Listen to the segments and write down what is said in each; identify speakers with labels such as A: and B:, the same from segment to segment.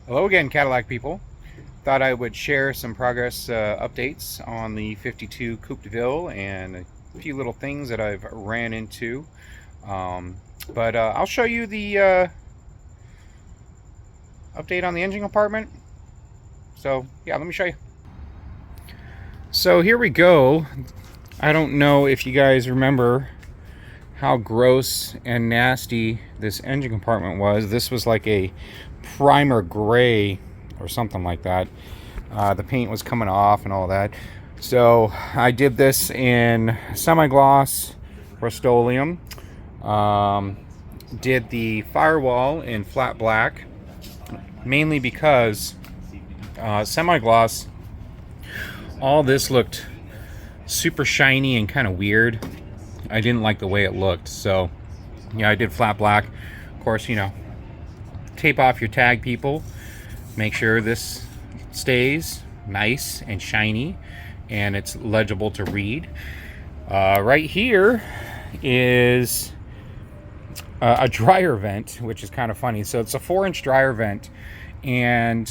A: Hello again, Cadillac people. Thought I would share some progress updates on the 52 Coupe DeVille and a few little things that I've ran into. But I'll show you the update on the engine compartment. So yeah, let me show you. So here we go. I don't know if you guys remember how gross and nasty this engine compartment was. This was like a primer gray or something like that. The paint was coming off and all that. So I did this in semi-gloss Rust-Oleum. Did the firewall in flat black, mainly because semi-gloss, all this looked super shiny and kind of weird. I didn't like the way it looked, so yeah, I did flat black. Of course, you know, tape off your tag, people. Make sure this stays nice and shiny and it's legible to read. Right here is a dryer vent, which is kind of funny. So it's a 4-inch dryer vent, and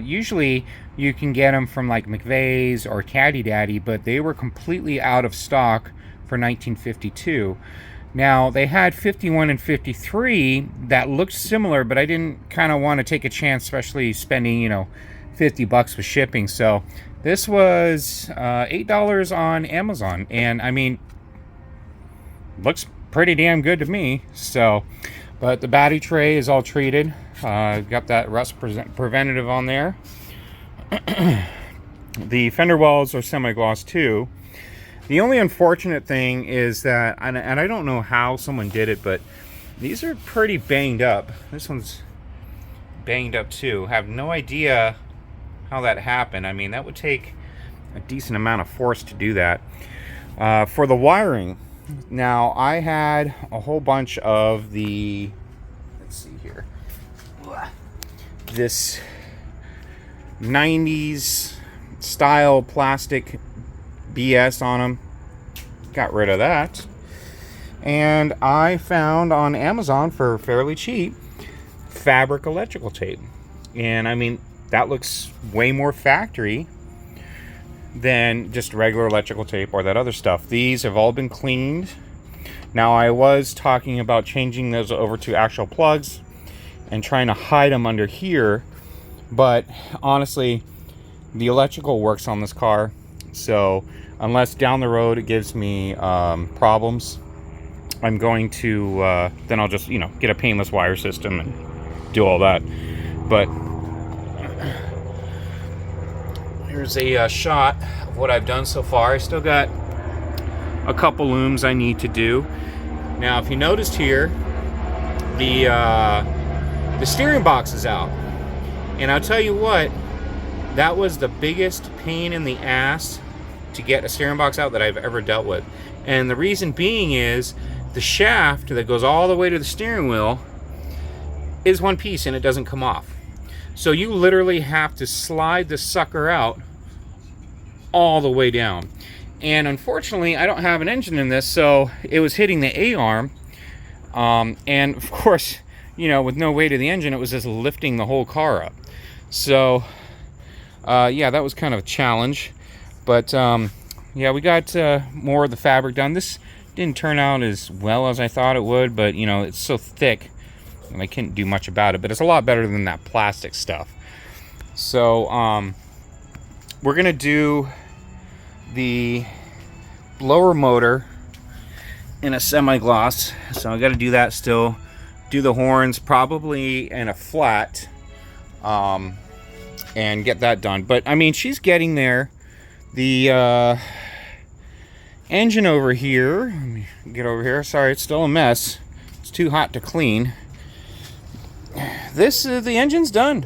A: usually you can get them from like McVeigh's or Caddy Daddy, but they were completely out of stock for 1952. Now they had 51 and 53 that looked similar, but I didn't kind of want to take a chance, especially spending, you know, $50 with shipping. So this was $8 on Amazon, and I mean, looks pretty damn good to me. So, but the battery tray is all treated. Got that rust preventative on there. The fender wells are semi-gloss too. The only unfortunate thing is that, and I don't know how someone did it, but these are pretty banged up. This one's banged up too. Have no idea how that happened. I mean, that would take a decent amount of force to do that. For the wiring, now I had a whole bunch of the, let's see here, this 90s style plastic BS on them. Got rid of that, and I found on Amazon for fairly cheap fabric electrical tape, and I mean, that looks way more factory than just regular electrical tape or that other stuff. These have all been cleaned. Now I was talking about changing those over to actual plugs and trying to hide them under here, but honestly, the electrical works on this car, so unless down the road it gives me problems, I'm going to then I'll just, you know, get a painless wire system and do all that. But here's a shot of what I've done so far. I still got a couple looms I need to do. Now, if you noticed here, the steering box is out, and I'll tell you what, that was the biggest pain in the ass to get a steering box out that I've ever dealt with. And the reason being is the shaft that goes all the way to the steering wheel is one piece and it doesn't come off. So you literally have to slide the sucker out all the way down. And unfortunately, I don't have an engine in this, so it was hitting the A-arm. And of course, you know, with no weight of the engine, it was just lifting the whole car up. So yeah, that was kind of a challenge. But yeah, we got more of the fabric done. This didn't turn out as well as I thought it would, but you know, it's so thick and I couldn't do much about it. But it's a lot better than that plastic stuff. So we're gonna do the blower motor in a semi-gloss, so I got to do that still. Do the horns probably in a flat, and get that done. But I mean, she's getting there. The engine over here, let me get over here. Sorry, it's still a mess. It's too hot to clean. This the engine's done.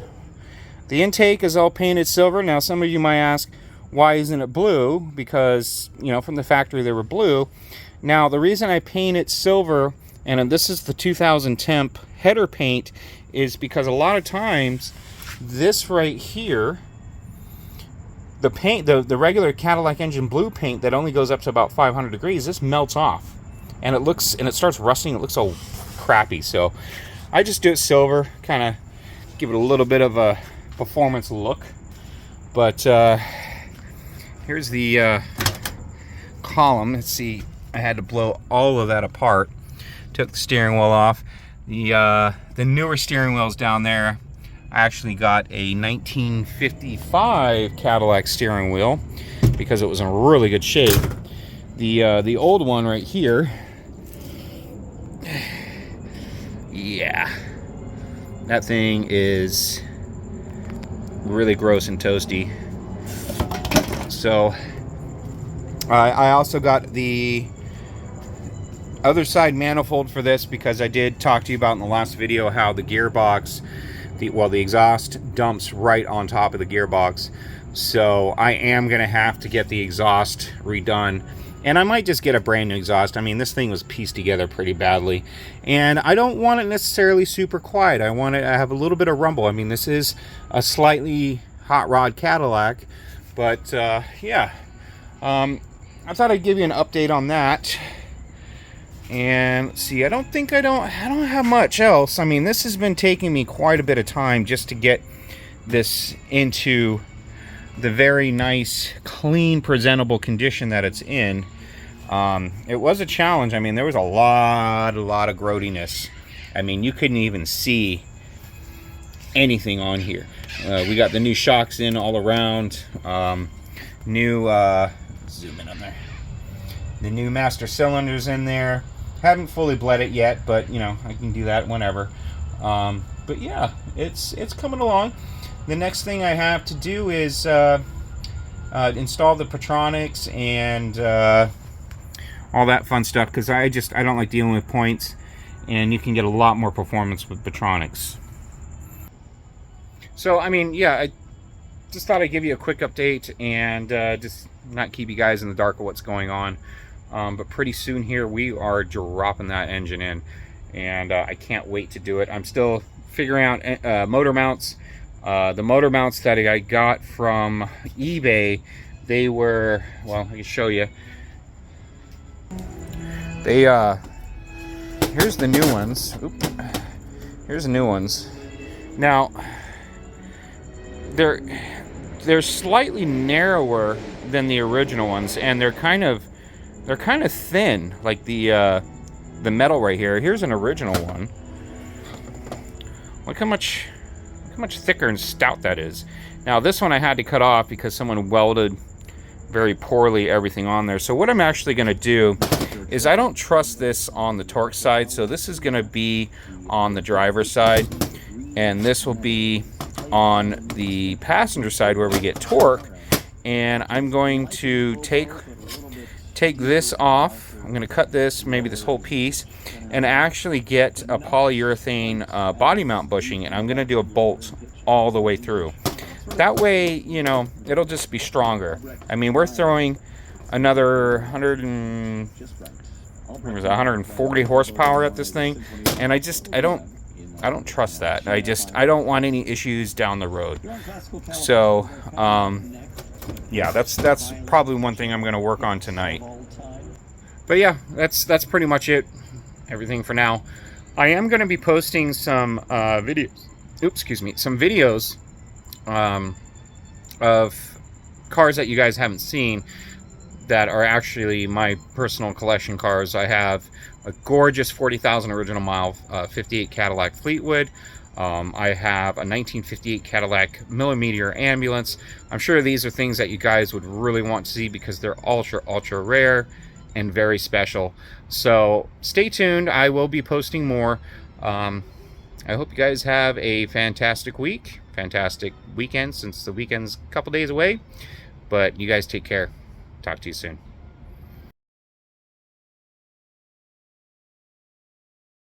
A: The intake is all painted silver. Now, some of you might ask, why isn't it blue? Because, you know, from the factory they were blue. Now, the reason I paint it silver, and this is the 2000 temp header paint, is because a lot of times this right here, the paint, the regular Cadillac engine blue paint that only goes up to about 500 degrees, this melts off, and it starts rusting. It looks all crappy. So I just do it silver, kind of give it a little bit of a performance look. But here's the column. Let's see, I had to blow all of that apart. Took the steering wheel off. The newer steering wheels down there, I actually got a 1955 Cadillac steering wheel because it was in really good shape. The old one right here, yeah, that thing is really gross and toasty. So I also got the other side manifold for this because I did talk to you about in the last video how the gearbox, the exhaust dumps right on top of the gearbox. So I am gonna have to get the exhaust redone, and I might just get a brand new exhaust. I mean, this thing was pieced together pretty badly, and I don't want it necessarily super quiet. I want it to have a little bit of rumble. I mean, this is a slightly hot rod Cadillac, but yeah, I thought I'd give you an update on that. And let's see, I don't have much else. I mean, this has been taking me quite a bit of time just to get this into the very nice, clean, presentable condition that it's in. It was a challenge. I mean, there was a lot of growtiness. I mean, you couldn't even see anything on here. We got the new shocks in all around. New, zoom in on there. The new master cylinders in there. Haven't fully bled it yet, but you know, I can do that whenever. But yeah, it's coming along. The next thing I have to do is install the Patronics and all that fun stuff, because I don't like dealing with points, and you can get a lot more performance with Patronics. So I mean, yeah, I just thought I'd give you a quick update and just not keep you guys in the dark of what's going on. But pretty soon here we are dropping that engine in, and I can't wait to do it. I'm still figuring out motor mounts. The motor mounts that I got from eBay, they were, well, I can show you. They here's the new ones. Oop. Here's the new ones. Now they're slightly narrower than the original ones, and they're kind of thin, like the metal right here. Here's an original one. Look how much thicker and stout that is. Now this one I had to cut off because someone welded very poorly everything on there. So what I'm actually going to do is, I don't trust this on the torque side, so this is going to be on the driver's side, and this will be on the passenger side where we get torque. And I'm going to take this off. I'm going to cut this, maybe this whole piece, and actually get a polyurethane body mount bushing, and I'm going to do a bolt all the way through. That way, you know, it'll just be stronger. I mean, we're throwing another 140 horsepower at this thing, and I don't trust that. I don't want any issues down the road. So yeah, that's probably one thing I'm going to work on tonight. But yeah, that's pretty much it. Everything for now. I am going to be posting some videos. Oops, excuse me. Some videos of cars that you guys haven't seen that are actually my personal collection cars. I have a gorgeous 40,000 original mile 58 Cadillac Fleetwood. I have a 1958 Cadillac Millimeter ambulance. I'm sure these are things that you guys would really want to see because they're ultra rare and very special. So stay tuned. I will be posting more. I hope you guys have a fantastic week, fantastic weekend, since the weekend's a couple days away. But you guys take care. Talk to you soon.